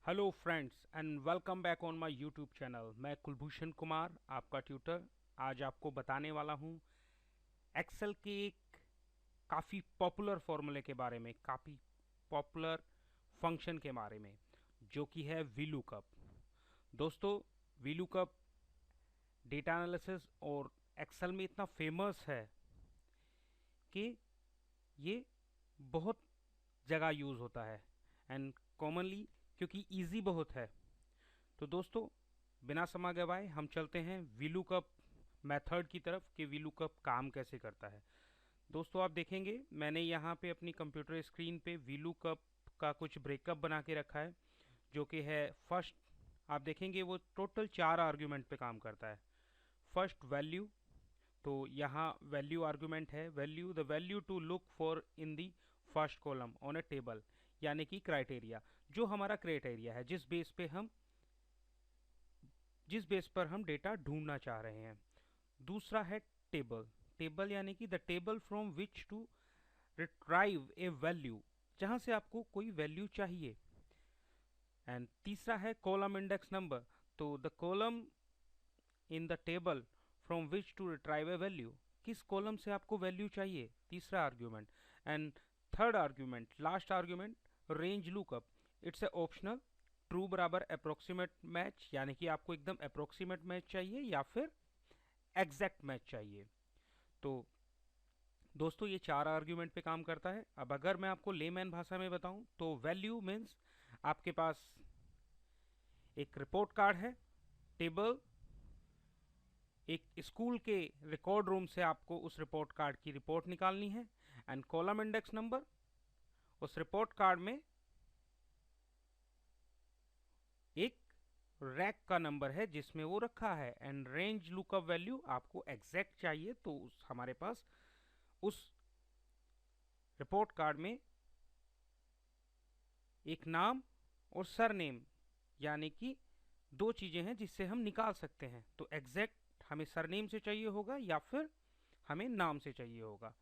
Hello friends and welcome back on my YouTube channel. मैं कुलभूषण कुमार, आपका tutor. आज आपको बताने वाला हूँ एक्सेल के एक काफ़ी पॉपुलर फॉर्मूले के बारे में, काफ़ी पॉपुलर फंक्शन के बारे में, जो कि है वीलुकअप। दोस्तों, वीलुकअप डेटा एनालिसिस और एक्सेल में इतना फेमस है कि ये बहुत जगह यूज़ होता है एंड कॉमनली, क्योंकि इजी बहुत है। तो दोस्तों, बिना समय गवाए हम चलते हैं वीलुकअप मेथड की तरफ कि वीलुकअप काम कैसे करता है। दोस्तों, आप देखेंगे मैंने यहाँ पे अपनी कंप्यूटर स्क्रीन पे वीलुकअप का कुछ ब्रेकअप बना के रखा है, जो कि है फर्स्ट। आप देखेंगे वो टोटल 4 आर्ग्यूमेंट पे काम करता है। फर्स्ट वैल्यू, तो यहाँ वैल्यू आर्गुमेंट है। Value, the value to look for in the first column on a table, यानी कि क्राइटेरिया, जो हमारा क्राइटेरिया है जिस बेस पर हम डेटा ढूंढना चाह रहे हैं। दूसरा है टेबल। टेबल यानी कि the table from which to retrieve a value, जहां से आपको कोई वैल्यू चाहिए। एंड तीसरा है कॉलम इंडेक्स नंबर, तो the column in the table from which to retrieve a value, किस कॉलम से आपको वैल्यू चाहिए, तीसरा argument. And third argument, last argument, range lookup. It's a optional. True बराबर अप्रोक्सीमेट मैच, यानी कि आपको एकदम अप्रोक्सीमेट मैच चाहिए या फिर एग्जैक्ट मैच चाहिए। तो दोस्तों, ये 4 आर्ग्यूमेंट पे काम करता है। अब अगर मैं आपको लेमैन भाषा में बताऊं तो वैल्यू मीन्स आपके पास एक रिपोर्ट कार्ड है। टेबल एक स्कूल के रिकॉर्ड रूम से आपको उस रिपोर्ट कार्ड की रिपोर्ट निकालनी है। एंड कॉलम इंडेक्स नंबर, उस रिपोर्ट कार्ड में एक रैक का नंबर है जिसमें वो रखा है। एंड रेंज लुकअप वैल्यू आपको एग्जैक्ट चाहिए, तो हमारे पास उस रिपोर्ट कार्ड में एक नाम और सरनेम, यानी कि 2 चीजें हैं जिससे हम निकाल सकते हैं। तो एग्जैक्ट हमें सरनेम से चाहिए होगा या फिर हमें नाम से चाहिए होगा।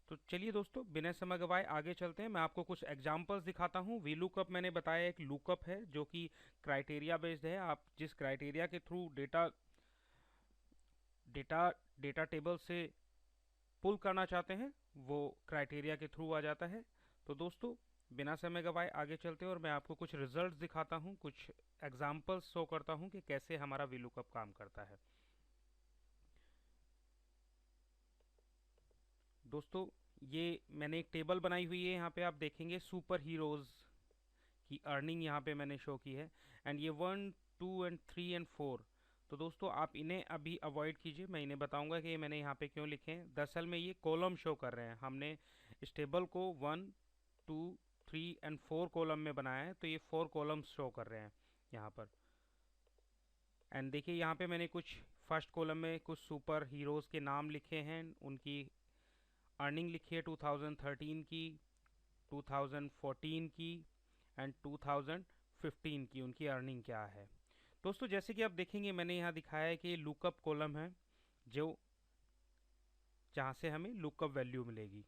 तो चलिए दोस्तों, बिना समय गवाए आगे चलते हैं। मैं आपको कुछ एग्जांपल्स दिखाता हूँ। वीलुकअप मैंने बताया एक लुकअप है जो कि क्राइटेरिया बेस्ड है। आप जिस क्राइटेरिया के through data data data table से पुल करना चाहते हैं, वो क्राइटेरिया के थ्रू आ जाता है। तो दोस्तों, बिना समय गवाए आगे चलते हैं और मैं आपको कुछ रिजल्ट्स दिखाता हूँ, कुछ एग्जांपल्स शो करता हूँ कि कैसे हमारा वीलुकअप काम करता है। दोस्तों, ये मैंने एक टेबल बनाई हुई है। यहाँ पे आप देखेंगे सुपर हीरोज की अर्निंग यहाँ पे मैंने शो की है। एंड ये 1, 2 एंड 3 एंड 4। तो दोस्तों, आप इन्हें अभी अवॉइड कीजिए। मैं इन्हें बताऊंगा कि मैंने यहाँ पे क्यों लिखे हैं। दरअसल में ये कॉलम शो कर रहे हैं। हमने इस टेबल को 1, 2, 3 एंड 4 कॉलम में बनाया है, तो ये 4 कॉलम्स शो कर रहे हैं यहाँ पर। एंड देखिए, यहाँ पे मैंने कुछ फर्स्ट कॉलम में कुछ सुपर हीरोज के नाम लिखे हैं, उनकी अर्निंग लिखी है 2013 की, 2014 की एंड 2015 की, उनकी अर्निंग क्या है। दोस्तों, जैसे कि आप देखेंगे मैंने यहाँ दिखाया है कि ये लुकअप कॉलम है, जो जहाँ से हमें लुकअप वैल्यू मिलेगी।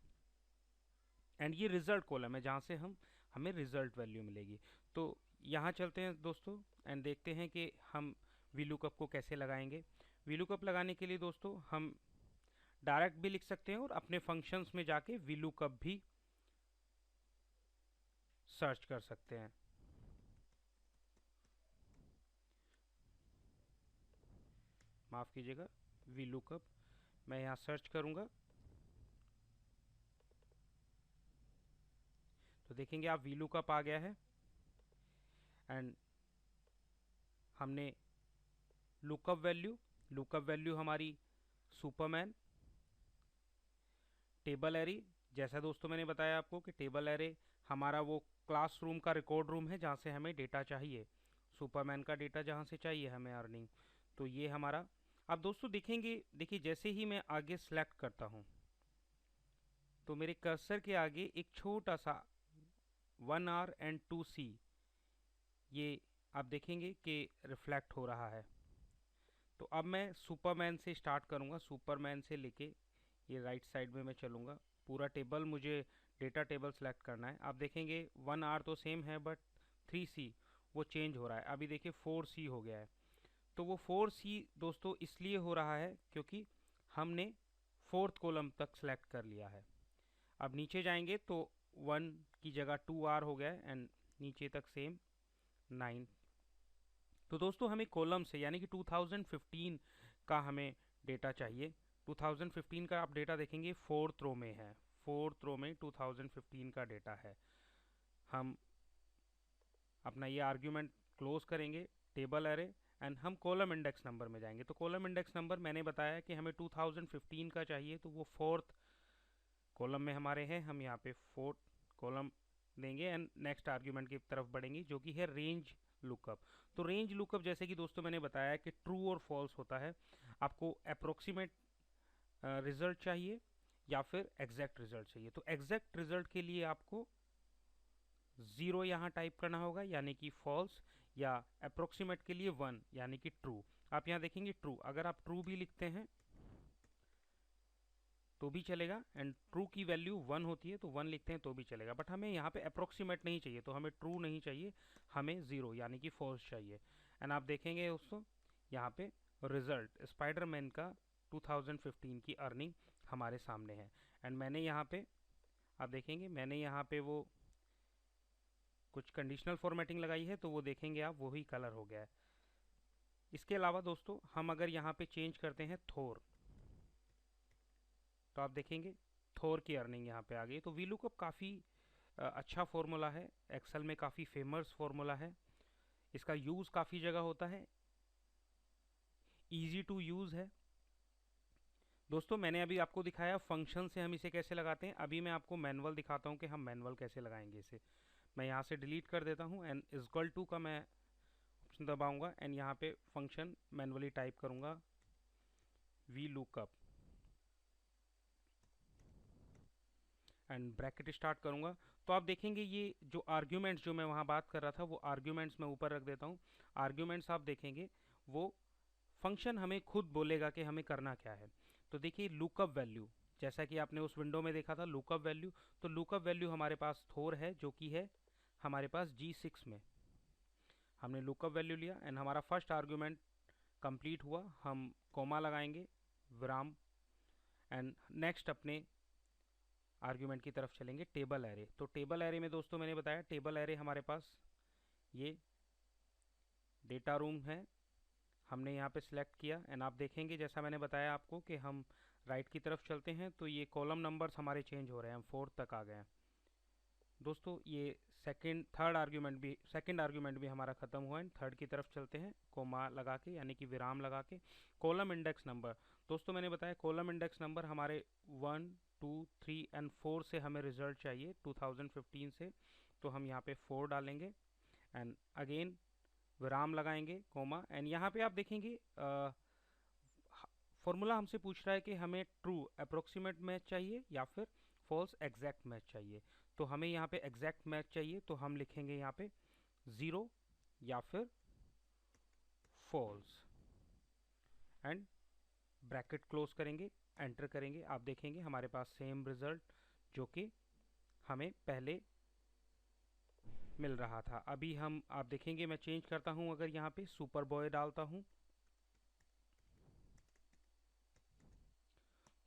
एंड ये रिजल्ट कॉलम है जहाँ से हमें रिजल्ट वैल्यू मिलेगी। तो यहाँ चलते हैं दोस्तों एंड देखते हैं कि हम वीलुकअप को कैसे लगाएंगे। वीलुकअप लगाने के लिए दोस्तों हम डायरेक्ट भी लिख सकते हैं और अपने फंक्शंस में जाके वीलुकअप भी सर्च कर सकते हैं। माफ़ कीजिएगा, वीलुकअप मैं यहाँ सर्च करूँगा तो देखेंगे आप वीलुकअप आ गया है। एंड हमने लुकअप वैल्यू हमारी सुपरमैन। टेबल एरे, जैसा दोस्तों मैंने बताया आपको कि टेबल एरे हमारा वो क्लासरूम का रिकॉर्ड रूम है जहाँ से हमें डेटा चाहिए, सुपरमैन का डेटा जहाँ से चाहिए हमें अर्निंग। तो ये हमारा। अब दोस्तों देखेंगे, देखिए जैसे ही मैं आगे सेलेक्ट करता हूँ तो मेरे कर्सर के आगे एक छोटा सा 1R एंड 2C, ये आप देखेंगे कि रिफ्लेक्ट हो रहा है। तो अब मैं सुपरमैन से स्टार्ट करूँगा, सुपरमैन से लेके ये राइट साइड में मैं चलूँगा। पूरा टेबल मुझे डेटा टेबल सेलेक्ट करना है। आप देखेंगे 1R तो सेम है, बट 3C वो चेंज हो रहा है। अभी देखिए 4C हो गया है। तो वो 4C दोस्तों इसलिए हो रहा है क्योंकि हमने फोर्थ कॉलम तक सेलेक्ट कर लिया है। अब नीचे जाएंगे तो 1 की जगह 2R हो गया है एंड नीचे तक सेम 9। तो दोस्तों हमें कॉलम से यानी कि 2015 का हमें डेटा चाहिए। 2015 का आप डेटा देखेंगे फोर्थ रो में है, फोर्थ रो में 2015 का डेटा है। हम अपना ये आर्ग्यूमेंट क्लोज करेंगे टेबल एरे एंड हम कॉलम इंडेक्स नंबर में जाएंगे। तो कॉलम इंडेक्स नंबर मैंने बताया कि हमें 2015 का चाहिए, तो वो फोर्थ कॉलम में हमारे हैं। हम यहाँ पे फोर्थ कॉलम देंगे एंड नेक्स्ट आर्ग्यूमेंट की तरफ बढ़ेंगे जो कि है रेंज लुकअप। तो रेंज लुकअप जैसे कि दोस्तों मैंने बताया कि ट्रू और फॉल्स होता है। आपको अप्रोक्सीमेट रिजल्ट चाहिए या फिर एग्जैक्ट रिजल्ट चाहिए। तो एग्जैक्ट रिजल्ट के लिए आपको 0 यहाँ टाइप करना होगा यानी कि फॉल्स, या अप्रोक्सीमेट के लिए 1 यानी कि ट्रू। आप यहाँ देखेंगे ट्रू, अगर आप ट्रू भी लिखते हैं तो भी चलेगा एंड ट्रू की वैल्यू 1 होती है तो 1 लिखते हैं तो भी चलेगा। बट हमें यहाँ पे अप्रोक्सीमेट नहीं चाहिए, तो हमें ट्रू नहीं चाहिए, हमें 0 यानी कि फॉल्स चाहिए। एंड आप देखेंगे दोस्तों यहाँ पे रिजल्ट स्पाइडरमैन का 2015 की अर्निंग हमारे सामने है। एंड मैंने यहाँ पे आप देखेंगे मैंने यहाँ पे वो कुछ कंडीशनल फॉर्मेटिंग लगाई है, तो वो देखेंगे आप वही कलर हो गया है। इसके अलावा दोस्तों हम अगर यहाँ पे चेंज करते हैं थोर, तो आप देखेंगे थोर की अर्निंग यहाँ पे आ गई। तो वीलुकअप काफ़ी अच्छा फॉर्मूला है, एक्सेल में काफ़ी फेमस फॉर्मूला है, इसका यूज़ काफ़ी जगह होता है, इजी टू यूज़ है। दोस्तों मैंने अभी आपको दिखाया फंक्शन से हम इसे कैसे लगाते हैं। अभी मैं आपको मैनुअल दिखाता हूँ कि हम मैनुअल कैसे लगाएंगे इसे। मैं यहाँ से डिलीट कर देता हूँ एंड इक्वल टू का मैं ऑप्शन दबाऊंगा एंड यहाँ पे फंक्शन मैनुअली टाइप करूँगा वीलुकअप एंड ब्रैकेट स्टार्ट करूँगा। तो आप देखेंगे ये जो आर्ग्यूमेंट्स जो मैं वहाँ बात कर रहा था वो आर्ग्यूमेंट्स मैं ऊपर रख देता हूँ। आर्ग्यूमेंट्स आप देखेंगे वो फंक्शन हमें खुद बोलेगा कि हमें करना क्या है। तो देखिए लुकअप वैल्यू, जैसा कि आपने उस विंडो में देखा था लुकअप वैल्यू, तो लुकअप वैल्यू हमारे पास थोर है जो कि है हमारे पास G6 में। हमने लुकअप वैल्यू लिया एंड हमारा फर्स्ट आर्ग्यूमेंट कंप्लीट हुआ, हम कोमा लगाएंगे विराम एंड नेक्स्ट अपने आर्ग्यूमेंट की तरफ चलेंगे टेबल एरे। तो टेबल एरे में दोस्तों मैंने बताया टेबल एरे हमारे पास ये डेटा रूम है, हमने यहाँ पे सिलेक्ट किया एंड आप देखेंगे जैसा मैंने बताया आपको कि हम राइट की तरफ चलते हैं तो ये कॉलम नंबर्स हमारे चेंज हो रहे हैं, हम फोर्थ तक आ गए हैं। दोस्तों ये सेकंड आर्ग्यूमेंट भी हमारा ख़त्म हुआ है। थर्ड की तरफ चलते हैं कोमा लगा के यानी कि विराम लगा के। कॉलम इंडेक्स नंबर, दोस्तों मैंने बताया कॉलम इंडेक्स नंबर हमारे 1 2 3 एंड 4 से हमें रिजल्ट चाहिए 2015 से, तो हम यहाँ पे 4 डालेंगे एंड अगेन विराम लगाएंगे कोमा एंड यहाँ पे आप देखेंगे फॉर्मूला हमसे पूछ रहा है कि हमें ट्रू अप्रोक्सीमेट मैच चाहिए या फिर फॉल्स एग्जैक्ट मैच चाहिए। तो हमें यहाँ पे एग्जैक्ट मैच चाहिए तो हम लिखेंगे यहाँ पे 0 या फिर फॉल्स एंड ब्रैकेट क्लोज करेंगे, एंटर करेंगे। आप देखेंगे हमारे पास सेम रिजल्ट जो कि हमें पहले मिल रहा था। अभी हम आप देखेंगे मैं चेंज करता हूँ, अगर यहाँ पे सुपर बॉय डालता हूँ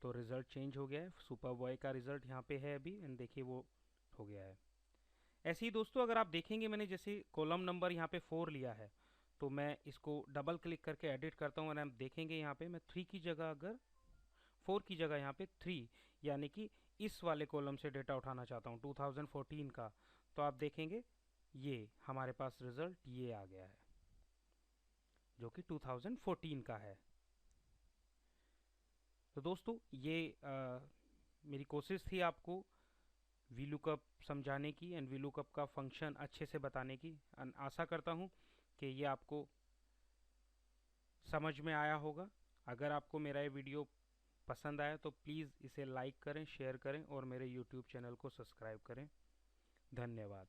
तो रिज़ल्ट चेंज हो गया है। सुपर बॉय का रिज़ल्ट यहाँ पे है अभी एंड देखिए वो हो गया है। ऐसे ही दोस्तों अगर आप देखेंगे मैंने जैसे कॉलम नंबर यहाँ पे 4 लिया है, तो मैं इसको डबल क्लिक करके एडिट करता हूँ और आप देखेंगे यहाँ पे मैं 3 की जगह अगर 4 की जगह यहाँ पे 3 यानी कि इस वाले कॉलम से डेटा उठाना चाहता हूँ 2014 का, तो आप देखेंगे ये हमारे पास रिज़ल्ट ये आ गया है जो कि 2014 का है। तो दोस्तों ये मेरी कोशिश थी आपको वीलुकअप समझाने की एंड वीलुकअप का फंक्शन अच्छे से बताने की। आशा करता हूँ कि ये आपको समझ में आया होगा। अगर आपको मेरा ये वीडियो पसंद आया तो प्लीज़ इसे लाइक करें, शेयर करें और मेरे यूट्यूब चैनल को सब्सक्राइब करें। धन्यवाद।